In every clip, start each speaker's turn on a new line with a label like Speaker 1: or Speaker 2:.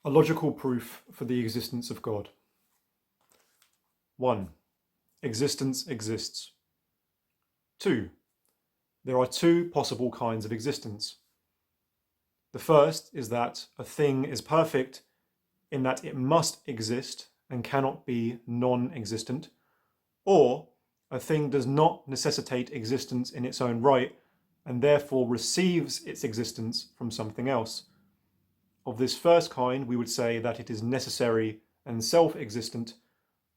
Speaker 1: A logical proof for the existence of God. 1. Existence exists. 2. There are two possible kinds of existence. The first is that a thing is perfect in that it must exist and cannot be non-existent, or a thing does not necessitate existence in its own right and therefore receives its existence from something else. Of this first kind, we would say that it is necessary and self-existent.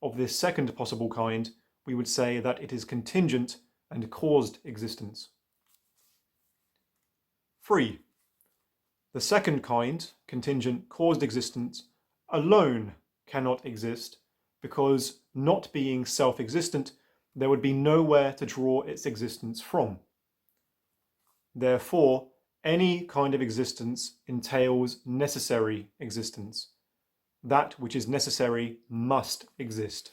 Speaker 1: Of this second possible kind, we would say that it is contingent and caused existence. 3. The second kind, contingent caused existence, alone cannot exist because, not being self-existent, there would be nowhere to draw its existence from. Therefore, any kind of existence entails necessary existence. That which is necessary must exist.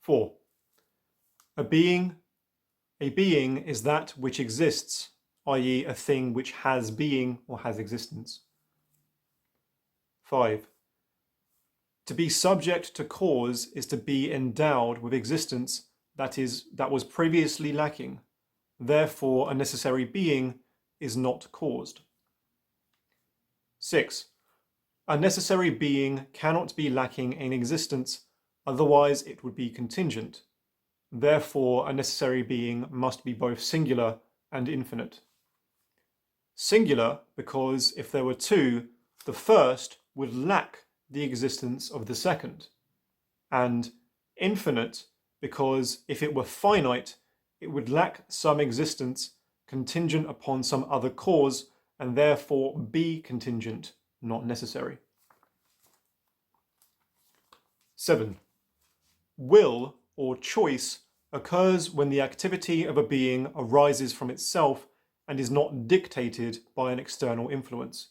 Speaker 1: 4. A being is that which exists, i.e. a thing which has being or has existence. 5. To be subject to cause is to be endowed with existence that was previously lacking. Therefore, a necessary being is not caused. 6. A necessary being cannot be lacking in existence, otherwise it would be contingent. Therefore, a necessary being must be both singular and infinite. Singular because if there were two, the first would lack the existence of the second. And infinite because if it were finite, it would lack some existence contingent upon some other cause and therefore be contingent, not necessary. 7. Will or choice occurs when the activity of a being arises from itself and is not dictated by an external influence.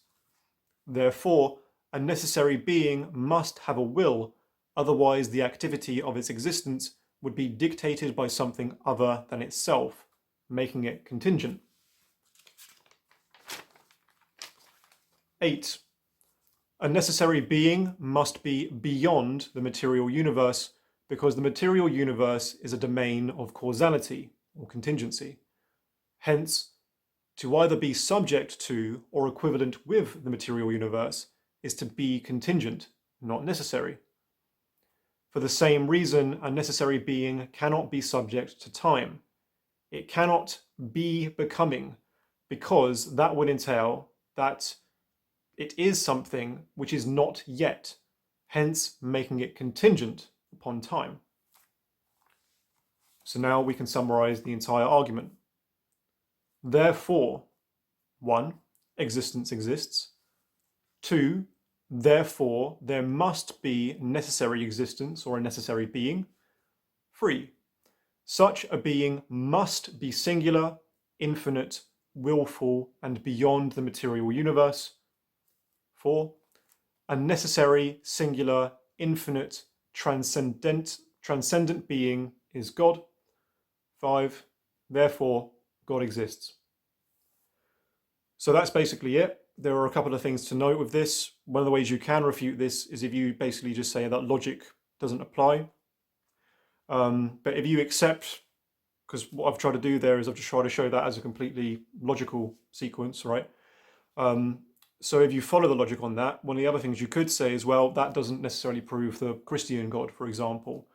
Speaker 1: Therefore, a necessary being must have a will, otherwise the activity of its existence would be dictated by something other than itself, making it contingent. 8. A necessary being must be beyond the material universe because the material universe is a domain of causality or contingency. Hence, to either be subject to or equivalent with the material universe is to be contingent, not necessary. For the same reason, a necessary being cannot be subject to time. It cannot be becoming because that would entail that it is something which is not yet, hence making it contingent upon time. So now we can summarize the entire argument. Therefore, 1. Existence exists. 2. Therefore, there must be necessary existence or a necessary being. 3. Such a being must be singular, infinite, willful, and beyond the material universe. 4. A necessary, singular, infinite, transcendent being is God. 5. Therefore, God exists. So that's basically it. There are a couple of things to note with this. One of the ways you can refute this is if you basically just say that logic doesn't apply. But if you accept, because what I've tried to do there is I've just tried to show that as a completely logical sequence, right? So if you follow the logic on that, one of the other things you could say is, well, that doesn't necessarily prove the Christian God, for example.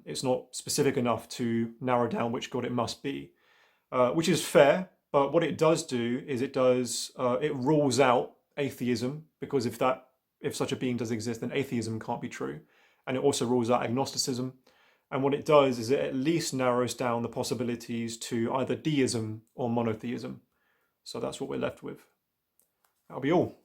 Speaker 1: It's not specific enough to narrow down which God it must be, which is fair. But what it does do is it rules out atheism, because if such a being does exist, then atheism can't be true. And it also rules out agnosticism. And what it does is it at least narrows down the possibilities to either deism or monotheism. So that's what we're left with. That'll be all.